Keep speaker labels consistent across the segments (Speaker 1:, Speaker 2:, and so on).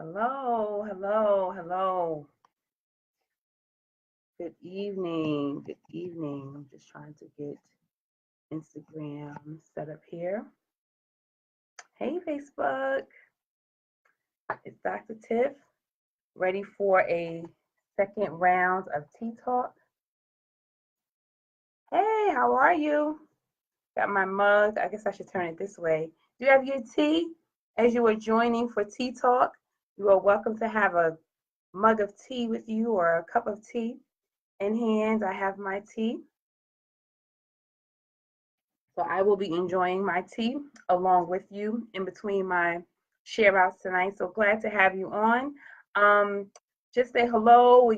Speaker 1: Hello, hello, hello. Good evening. Good evening. I'm just trying to get Instagram set up here. Hey, Facebook. It's Dr. Tiff, ready for a second round of TeaTalk. Hey, how are you? Got my mug. I guess I should turn it this way. Do you have your tea? As you are joining for TeaTalk, you are welcome to have a mug of tea with you or a cup of tea in hand. I have my tea. So I will be enjoying my tea along with you in between my share outs tonight. So glad to have you on. Um, just say hello.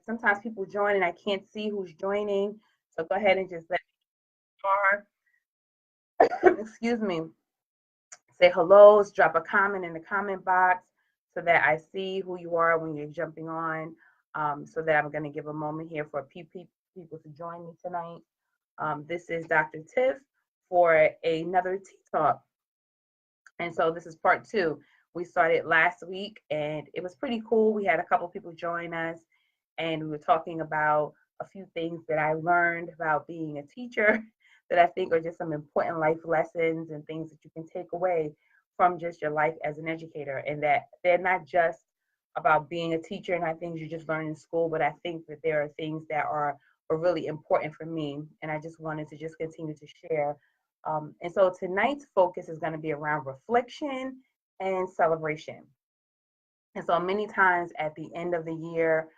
Speaker 1: Sometimes people join and I can't see who's joining. So go ahead and just let me know. Excuse me. Say hello. Drop a comment in the comment box so that I see who you are when you're jumping on. So that I'm going to give a moment here for a few people to join me tonight. This is Dr. Tiff for another Tea Talk. And so this is part two. We started last week and it was pretty cool. We had a couple people join us and we were talking about a few things that I learned about being a teacher that I think are just some important life lessons and things that you can take away from just your life as an educator, and that they're not just about being a teacher and not things you just learn in school, but I think that there are things that are really important for me. And I just wanted to just continue to share. And so tonight's focus is going to be around reflection and celebration. And so many times at the end of the year,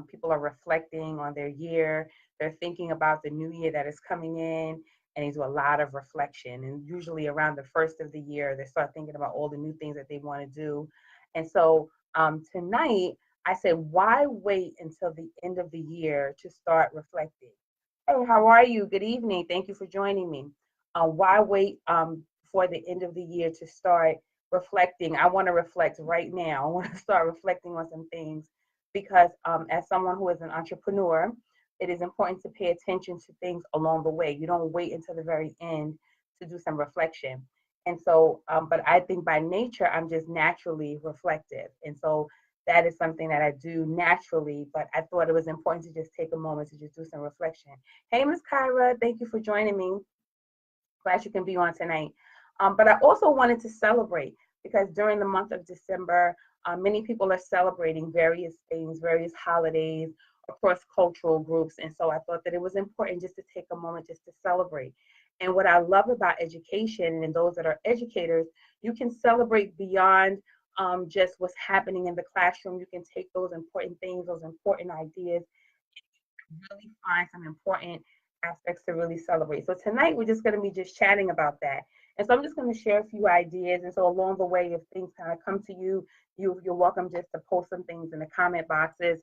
Speaker 1: people are reflecting on their year. They're thinking about the new year that is coming in, and they do a lot of reflection. And usually around the first of the year, they start thinking about all the new things that they want to do. And so tonight, I said, why wait until the end of the year to start reflecting? Hey, how are you? Good evening. Thank you for joining me. Why wait for the end of the year to start reflecting? I want to reflect right now. I want to start reflecting on some things because as someone who is an entrepreneur, it is important to pay attention to things along the way. You don't wait until the very end to do some reflection. And so, but I think by nature, I'm just naturally reflective. And so that is something that I do naturally, but I thought it was important to just take a moment to just do some reflection. Hey, Miss Kyra, thank you for joining me. Glad you can be on tonight. But I also wanted to celebrate because during the month of December, many people are celebrating various things, various holidays across cultural groups. And so I thought that it was important just to take a moment just to celebrate. And what I love about education and those that are educators, you can celebrate beyond just what's happening in the classroom. You can take those important things, those important ideas, really find some important aspects to really celebrate. So tonight we're just going to be just chatting about that. And so I'm just going to share a few ideas. And so along the way, if things kind of come to you, you're welcome just to post some things in the comment boxes.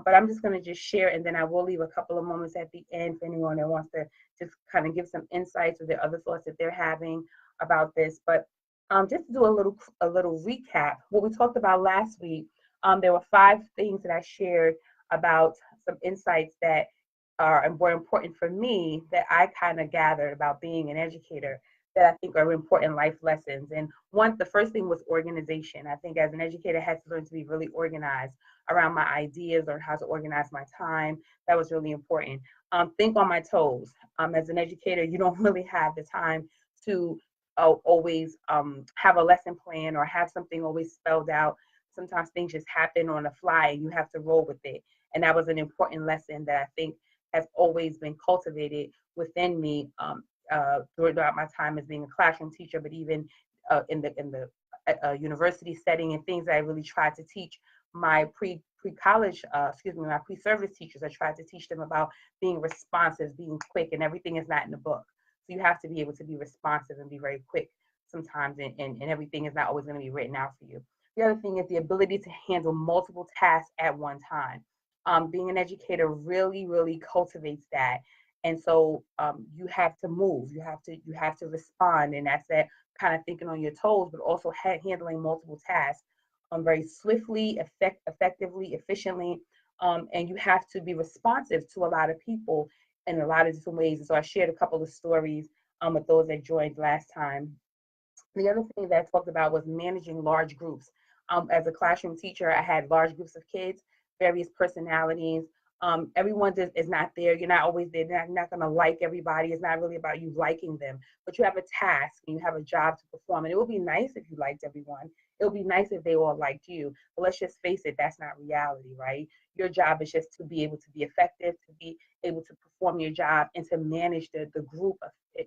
Speaker 1: But I'm just going to just share, and then I will leave a couple of moments at the end for anyone that wants to just kind of give some insights or their other thoughts that they're having about this. But just to do a little recap, what we talked about last week, there were 5 things that I shared about some insights that were important for me that I kind of gathered about being an educator that I think are important life lessons. And the first thing was organization. I think as an educator, I had to learn to be really organized around my ideas or how to organize my time. That was really important. Think on my toes. As an educator, you don't really have the time to always have a lesson plan or have something always spelled out. Sometimes things just happen on the fly and you have to roll with it. And that was an important lesson that I think has always been cultivated within me throughout my time as being a classroom teacher, but even in the university setting and things that I really tried to teach my pre-college, my pre-service teachers. I tried to teach them about being responsive, being quick, and everything is not in the book. So you have to be able to be responsive and be very quick sometimes, and everything is not always going to be written out for you. The other thing is the ability to handle multiple tasks at one time. Being an educator really, really cultivates that. And so you have to move, you have to respond, and that's that kind of thinking on your toes, but also handling multiple tasks very swiftly, effectively, efficiently, and you have to be responsive to a lot of people in a lot of different ways. And so I shared a couple of stories with those that joined last time. The other thing that I talked about was managing large groups. As a classroom teacher, I had large groups of kids, various personalities. Everyone just is not there. You're not always there. You're not going to like everybody. It's not really about you liking them, but you have a task and you have a job to perform. And it would be nice if you liked everyone. It would be nice if they all liked you. But let's just face it, that's not reality, right? Your job is just to be able to be effective, to be able to perform your job, and to manage the group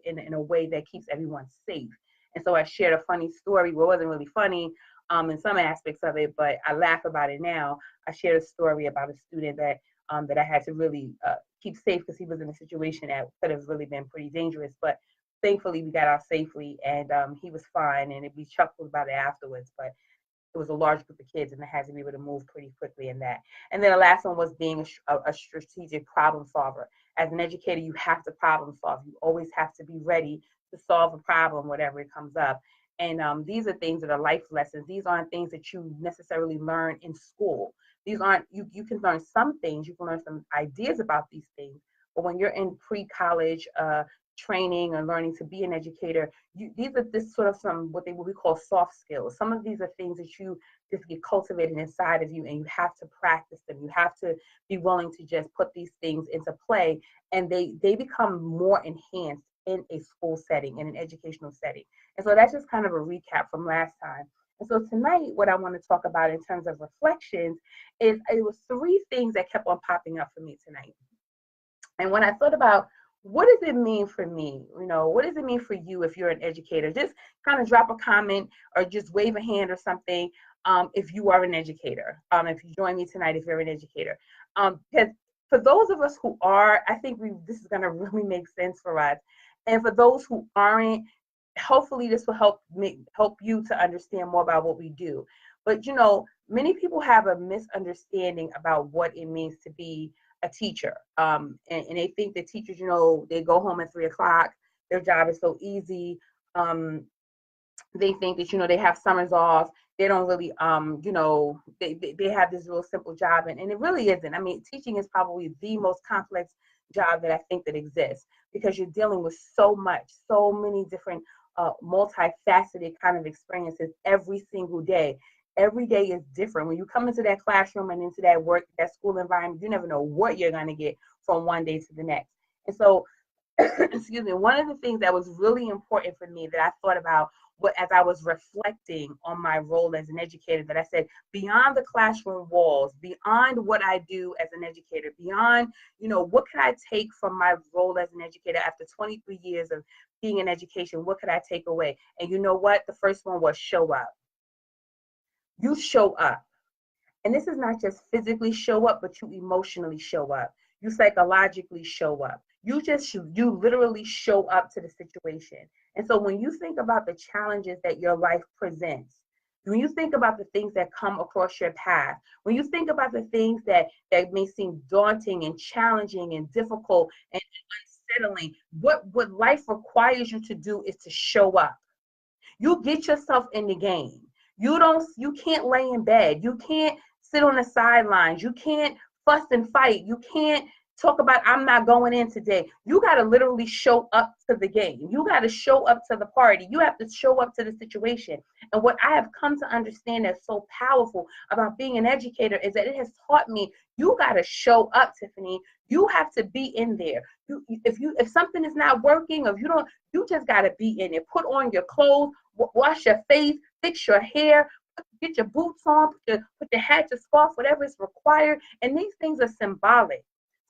Speaker 1: in a way that keeps everyone safe. And so I shared a funny story. Well, it wasn't really funny in some aspects of it, but I laugh about it now. I shared a story about a student that I had to really keep safe because he was in a situation that could have really been pretty dangerous. But thankfully, we got out safely, and he was fine. And we chuckled about it afterwards. But it was a large group of kids, and I had to be able to move pretty quickly in that. And then the last one was being a strategic problem solver. As an educator, you have to problem solve. You always have to be ready to solve a problem, whatever it comes up. And these are things that are life lessons. These aren't things that you necessarily learn in school. These aren't, you can learn some things, you can learn some ideas about these things, but when you're in pre-college training or learning to be an educator, these are this sort of some what we call soft skills. Some of these are things that you just get cultivated inside of you, and you have to practice them. You have to be willing to just put these things into play, and they become more enhanced in a school setting, in an educational setting. And so that's just kind of a recap from last time. And so tonight, what I want to talk about in terms of reflections is it was three things that kept on popping up for me tonight. And when I thought about what does it mean for me, what does it mean for you if you're an educator? Just kind of drop a comment or just wave a hand or something if you are an educator. If you join me tonight, if you're an educator. Because for those of us who are, I think this is going to really make sense for us. And for those who aren't, hopefully this will help you to understand more about what we do. But many people have a misunderstanding about what it means to be a teacher, and they think that teachers, they go home at 3:00. Their job is so easy. They think that they have summers off. They don't really they have this real simple job, and it really isn't. I mean, teaching is probably the most complex job that I think that exists, because you're dealing with so many different multifaceted kind of experiences every single day. Every day is different. When you come into that classroom and into that school environment, you never know what you're going to get from one day to the next. And so, excuse me, one of the things that was really important for me that I thought about as I was reflecting on my role as an educator, that I said, beyond the classroom walls, beyond what I do as an educator, beyond, what can I take from my role as an educator after 23 years of being in education? What could I take away? And you know what? The first one was show up. You show up. And this is not just physically show up, but you emotionally show up. You psychologically show up. You literally show up to the situation. And so when you think about the challenges that your life presents, when you think about the things that come across your path, when you think about the things that may seem daunting and challenging and difficult and unsettling, what life requires you to do is to show up. You get yourself in the game. You can't lay in bed. You can't sit on the sidelines. You can't fuss and fight. You can't talk about, I'm not going in today. You got to literally show up to the game. You got to show up to the party. You have to show up to the situation. And what I have come to understand that's so powerful about being an educator is that it has taught me you got to show up, Tiffany. You have to be in there. If something is not working, or if you don't, you just got to be in it. Put on your clothes, wash your face, fix your hair, get your boots on, put your hat, your scarf, whatever is required. And these things are symbolic.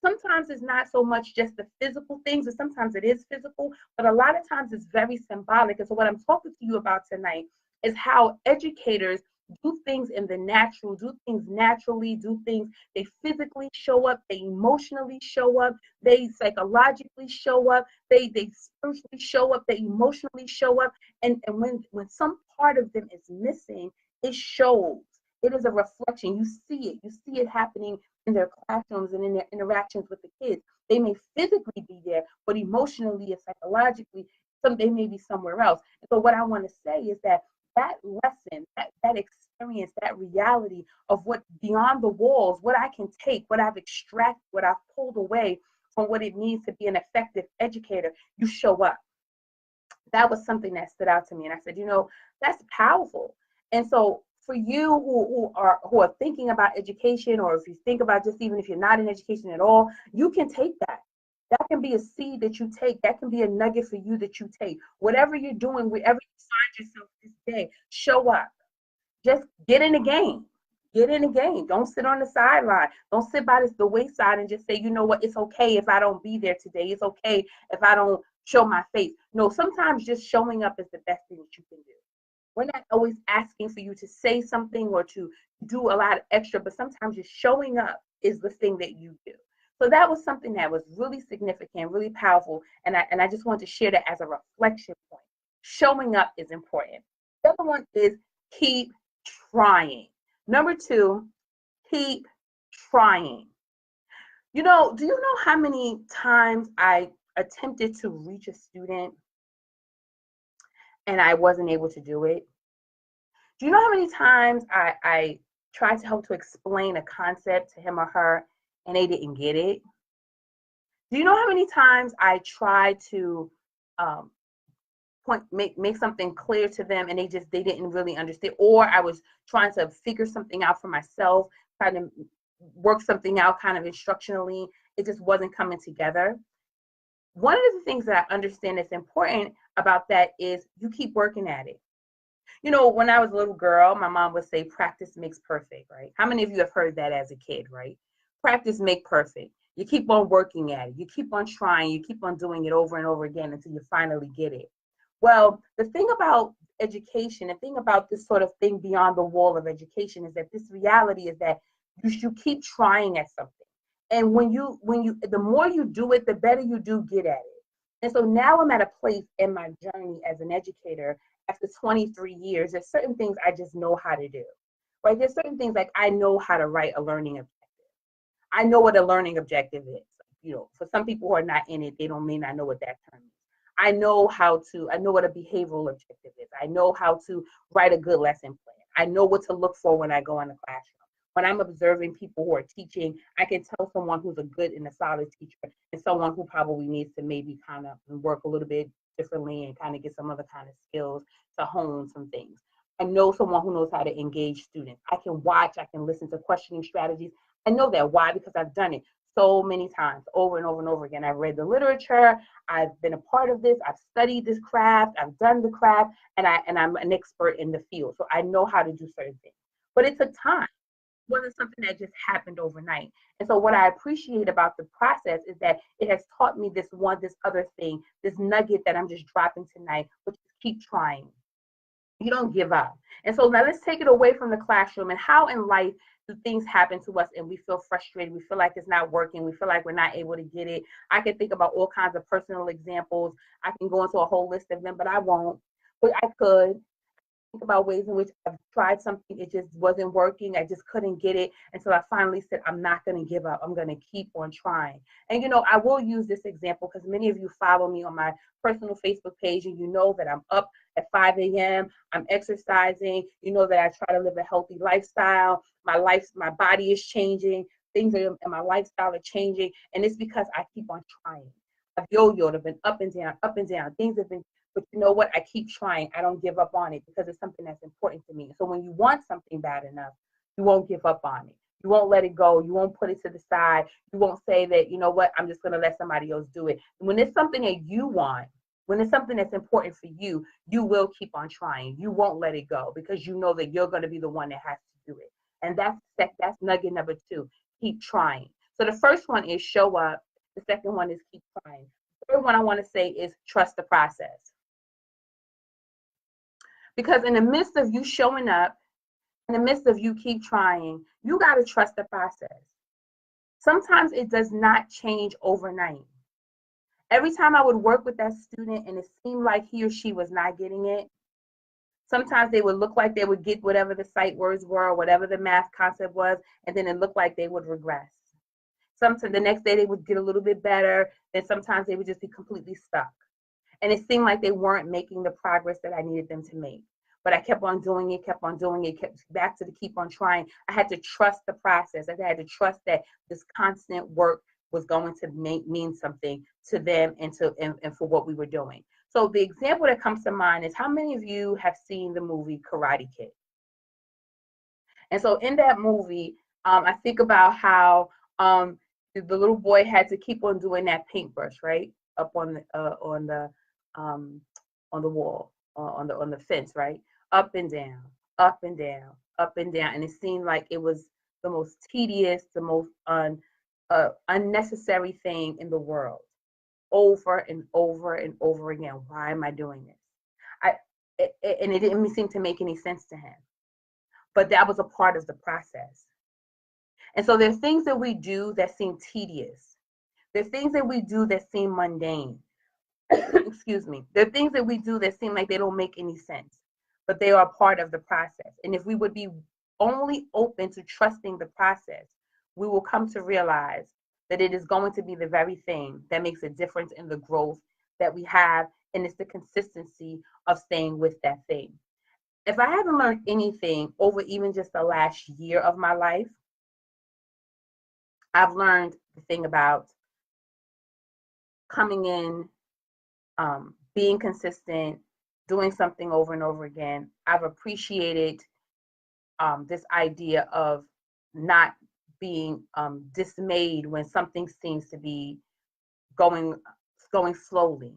Speaker 1: Sometimes it's not so much just the physical things, and sometimes it is physical, but a lot of times it's very symbolic. And so what I'm talking to you about tonight is how educators do things in the natural, do things naturally, do things, they physically show up, they emotionally show up, they psychologically show up, they spiritually show up, they emotionally show up. And when some part of them is missing, it shows. It is a reflection. You see it happening in their classrooms and in their interactions with the kids. They may physically be there, but emotionally and psychologically, they may be somewhere else. And so what I want to say is that lesson, that experience, that reality of what beyond the walls, what I can take, what I've extracted, what I've pulled away from what it means to be an effective educator, you show up. That was something that stood out to me. And I said, that's powerful. And so for you who are thinking about education, or if you think about just even if you're not in education at all, you can take that. That can be a seed that you take. That can be a nugget for you that you take. Whatever you're doing, wherever you find yourself this day, show up. Just get in the game. Get in the game. Don't sit on the sideline. Don't sit by the wayside and just say, you know what, it's okay if I don't be there today. It's okay if I don't show my face. No, sometimes just showing up is the best thing that you can do. We're not always asking for you to say something or to do a lot of extra, but sometimes just showing up is the thing that you do. So that was something that was really significant, really powerful. And I just wanted to share that as a reflection point. Showing up is important. The other one is keep trying. Number 2, keep trying. Do you know how many times I attempted to reach a student and I wasn't able to do it? Do you know how many times I tried to help to explain a concept to him or her and they didn't get it? Do you know how many times I tried to make something clear to them and they didn't really understand, or I was trying to figure something out for myself, trying to work something out kind of instructionally, it just wasn't coming together? One of the things that I understand that's important about that is you keep working at it. When I was a little girl, my mom would say practice makes perfect, right? How many of you have heard that as a kid, right? Practice make perfect. You keep on working at it. You keep on trying. You keep on doing it over and over again until you finally get it. Well, the thing about education, the thing about this sort of thing beyond the wall of education is that this reality is that you should keep trying at something. And the more you do it, the better you do get at it. And so now I'm at a place in my journey as an educator after 23 years. There's certain things I just know how to do, right? There's certain things like I know how to write a learning objective. I know what a learning objective is. For some people who are not in it, may not know what that term is. I know what a behavioral objective is. I know how to write a good lesson plan. I know what to look for when I go in the classroom. When I'm observing people who are teaching, I can tell someone who's a good and a solid teacher and someone who probably needs to maybe kind of work a little bit differently and kind of get some other kind of skills to hone some things. I know someone who knows how to engage students. I can watch, I can listen to questioning strategies. I know that. Why? Because I've done it so many times, over and over and over again. I've read the literature. I've been a part of this. I've studied this craft. I've done the craft, and I'm an expert in the field. So I know how to do certain things. But it took time. It wasn't something that just happened overnight. And so what I appreciate about the process is that it has taught me this other thing, this nugget that I'm just dropping tonight, which is keep trying. You don't give up. And so now let's take it away from the classroom and how in life do things happen to us and we feel frustrated. We feel like it's not working. We feel like we're not able to get it. I can think about all kinds of personal examples. I can go into a whole list of them, but I won't. But I could think about ways in which I've tried something, it just wasn't working. I just couldn't get it. And so I finally said, I'm not going to give up. I'm going to keep on trying. And, I will use this example because many of you follow me on my personal Facebook page and you know that I'm up at 5 a.m. I'm exercising. You know that I try to live a healthy lifestyle. My body is changing. Things in my lifestyle are changing. And it's because I keep on trying. I've yo-yoed. I've been up and down, up and down. Things have been, but you know what? I keep trying. I don't give up on it because it's something that's important to me. So when you want something bad enough, you won't give up on it. You won't let it go. You won't put it to the side. You won't say that, you know what, I'm just going to let somebody else do it. When it's something that you want, when it's something that's important for you, you will keep on trying. You won't let it go because you know that you're going to be the one that has to do it. And that's nugget number 2. Keep trying. So the first one is show up. The second one is keep trying. The third one I want to say is trust the process. Because in the midst of you showing up, in the midst of you keep trying, you got to trust the process. Sometimes it does not change overnight. Every time I would work with that student and it seemed like he or she was not getting it, sometimes they would look like they would get whatever the sight words were or whatever the math concept was, and then it looked like they would regress. Sometimes the next day they would get a little bit better, and sometimes they would just be completely stuck. And it seemed like they weren't making the progress that I needed them to make. But I kept on doing it, kept back to the keep on trying. I had to trust the process. I had to trust that this constant work was going to mean something to them and for what we were doing. So the example that comes to mind is, how many of you have seen the movie Karate Kid? And so in that movie, I think about how the little boy had to keep on doing that paintbrush, right, up um, on the wall, on the fence, right, up and down, up and down, up and down, and it seemed like it was the most tedious, the most unnecessary thing in the world, over and over and over again. Why am I doing this? I and it didn't seem to make any sense to him, but that was a part of the process. And so there's things that we do that seem tedious. There's things that we do that seem mundane. Excuse me. There are things that we do that seem like they don't make any sense, but they are part of the process. And if we would be only open to trusting the process, we will come to realize that it is going to be the very thing that makes a difference in the growth that we have, and it's the consistency of staying with that thing. If I haven't learned anything over even just the last year of my life, I've learned the thing about coming in, being consistent, doing something over and over again. I've appreciated this idea of not being dismayed when something seems to be going going slowly,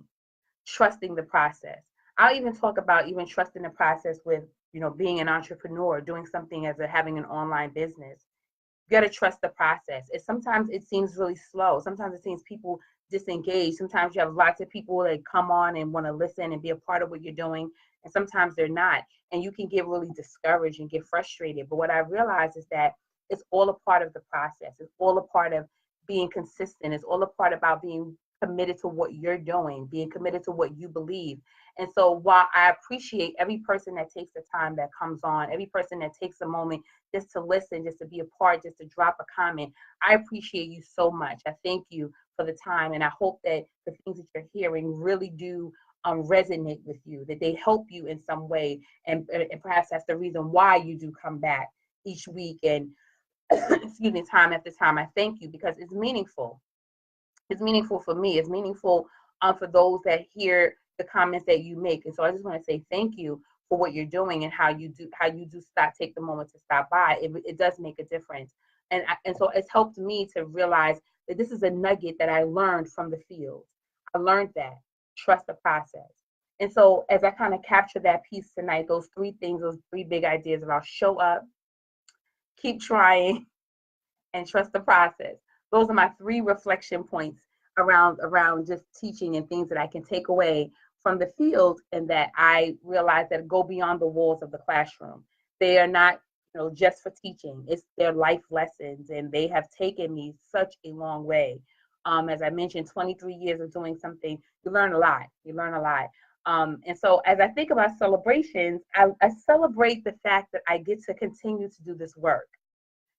Speaker 1: trusting the process. I'll even talk about even trusting the process with, being an entrepreneur, doing something as having an online business. You got to trust the process. Sometimes it seems really slow. Sometimes it seems people disengage. Sometimes you have lots of people that come on and want to listen and be a part of what you're doing, and sometimes they're not. And you can get really discouraged and get frustrated. But what I realize is that it's all a part of the process. It's all a part of being consistent. It's all a part about being committed to what you're doing, being committed to what you believe. And so while I appreciate every person that takes the time that comes on, every person that takes a moment just to listen, just to be a part, just to drop a comment, I appreciate you so much. I thank you for the time. And I hope that the things that you're hearing really do resonate with you, that they help you in some way. And perhaps that's the reason why you do come back each week and, excuse me, time after time. I thank you because it's meaningful. It's meaningful for me. It's meaningful for those that hear the comments that you make. And so I just want to say thank you for what you're doing and how you do take the moment to stop by. It does make a difference. And so it's helped me to realize that this is a nugget that I learned from the field. I learned that. Trust the process. And so as I kind of capture that piece tonight, those three things, those three big ideas about show up, keep trying, and trust the process. Those are my three reflection points around just teaching and things that I can take away from the field, and that I realize that go beyond the walls of the classroom. They are not, just for teaching. It's their life lessons, and they have taken me such a long way. As I mentioned, 23 years of doing something, you learn a lot. You learn a lot. And so as I think about celebrations, I celebrate the fact that I get to continue to do this work.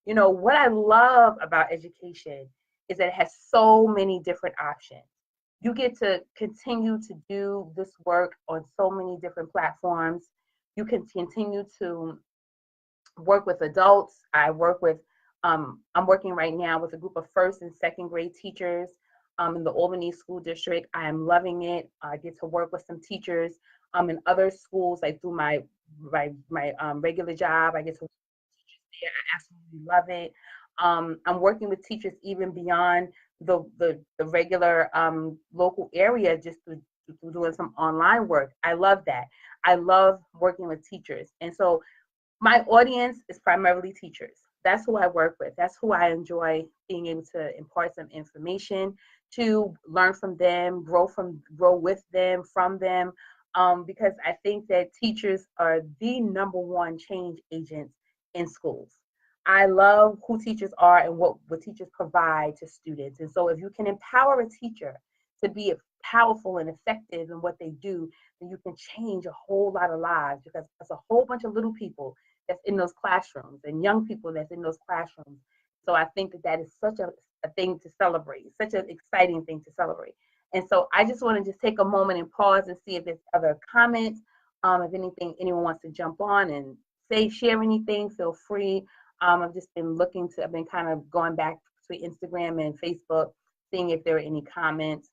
Speaker 1: What I love about education is that it has so many different options. You get to continue to do this work on so many different platforms. You can continue to work with adults. I'm working right now with a group of first and second grade teachers in the Albany School District. I am loving it. I get to work with some teachers in other schools, like through my regular job. I get to there. I absolutely love it. I'm working with teachers even beyond the regular local area, just through doing some online work. I love that. I love working with teachers. And so my audience is primarily teachers. That's who I work with. That's who I enjoy being able to impart some information to, learn from them, grow with them, from them, because I think that teachers are the number one change agents in schools. I love who teachers are and what teachers provide to students. And so if you can empower a teacher to be powerful and effective in what they do, then you can change a whole lot of lives, because there's a whole bunch of little people that's in those classrooms and young people that's in those classrooms. So I think that is such a thing to celebrate, such an exciting thing to celebrate. And so I just want to just take a moment and pause and see if there's other comments. If anyone wants to jump on and share anything, feel free. I've been kind of going back to Instagram and Facebook, seeing if there are any comments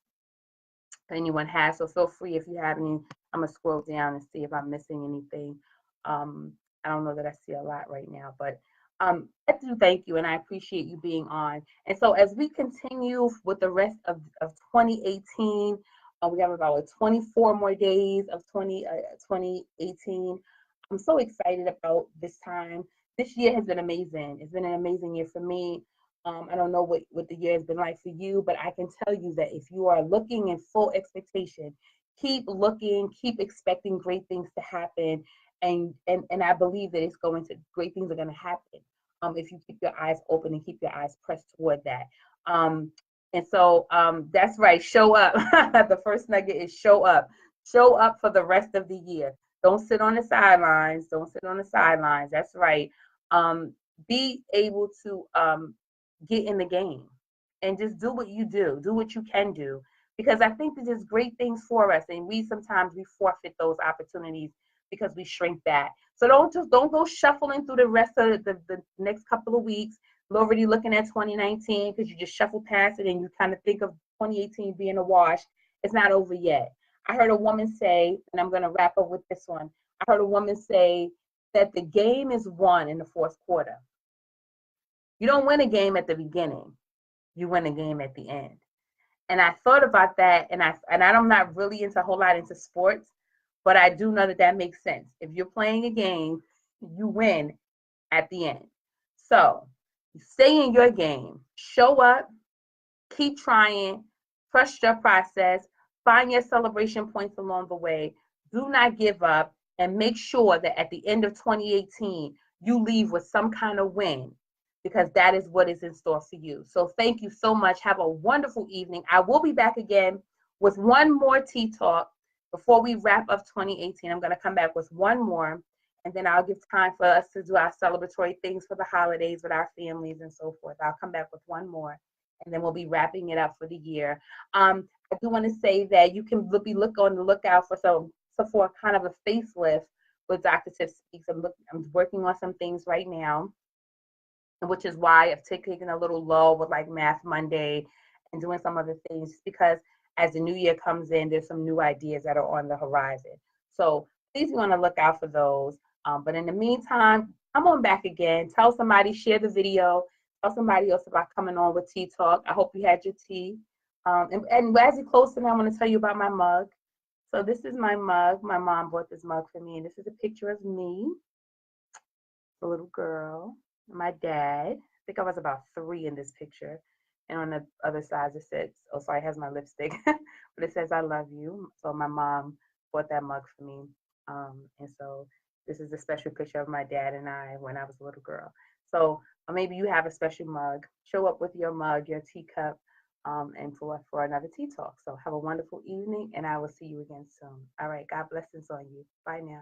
Speaker 1: anyone has. So feel free if you have any. I'm gonna scroll down and see if I'm missing anything. I don't know that I see a lot right now, but I do thank you, and I appreciate you being on. And so, as we continue with the rest of 2018, we have about 24 more days of 2018. I'm so excited about this time. This year has been amazing. It's been an amazing year for me. I don't know what the year has been like for you, but I can tell you that if you are looking in full expectation, keep looking, keep expecting great things to happen. And I believe that it's going to great things are going to happen if you keep your eyes open and keep your eyes pressed toward that. And so that's right. Show up. The first nugget is show up. Show up for the rest of the year. Don't sit on the sidelines. Don't sit on the sidelines. That's right. Be able to get in the game and just do what you do. Do what you can do. Because I think that there's great things for us, and we sometimes we forfeit those opportunities because we shrink back. So don't go shuffling through the rest of the next couple of weeks, already looking at 2019 because you just shuffle past it and you kind of think of 2018 being a wash. It's not over yet. I heard a woman say, and I'm going to wrap up with this one. I heard a woman say that the game is won in the fourth quarter. You don't win a game at the beginning. You win a game at the end. And I thought about that, and I'm not really into a whole lot into sports, but I do know that that makes sense. If you're playing a game, you win at the end. So stay in your game. Show up. Keep trying. Trust your process. Find your celebration points along the way. Do not give up. And make sure that at the end of 2018, you leave with some kind of win because that is what is in store for you. So thank you so much. Have a wonderful evening. I will be back again with one more TeaTalk before we wrap up 2018. I'm going to come back with one more, and then I'll give time for us to do our celebratory things for the holidays with our families and so forth. I'll come back with one more, and then we'll be wrapping it up for the year. I do want to say that you can look on the lookout for kind of a facelift with Dr. Tiff Speaks. I'm working on some things right now, which is why I've taken a little lull with like Math Monday and doing some other things, just because as the new year comes in, there's some new ideas that are on the horizon. So please be on the lookout for those. But in the meantime, come on back again. Tell somebody, share the video, tell somebody else about coming on with TeaTalk. I hope you had your tea. And as you close tonight, I want to tell you about my mug. So this is my mug. My mom bought this mug for me, and this is a picture of me, a little girl. My dad, I think I was about 3 in this picture. And on the other side, it says, oh, sorry, it has my lipstick, but it says, I love you. So my mom bought that mug for me. And so this is a special picture of my dad and I when I was a little girl. So maybe you have a special mug. Show up with your mug, your teacup, and for another TeaTalk. So have a wonderful evening, and I will see you again soon. All right, God blessings on you. Bye now.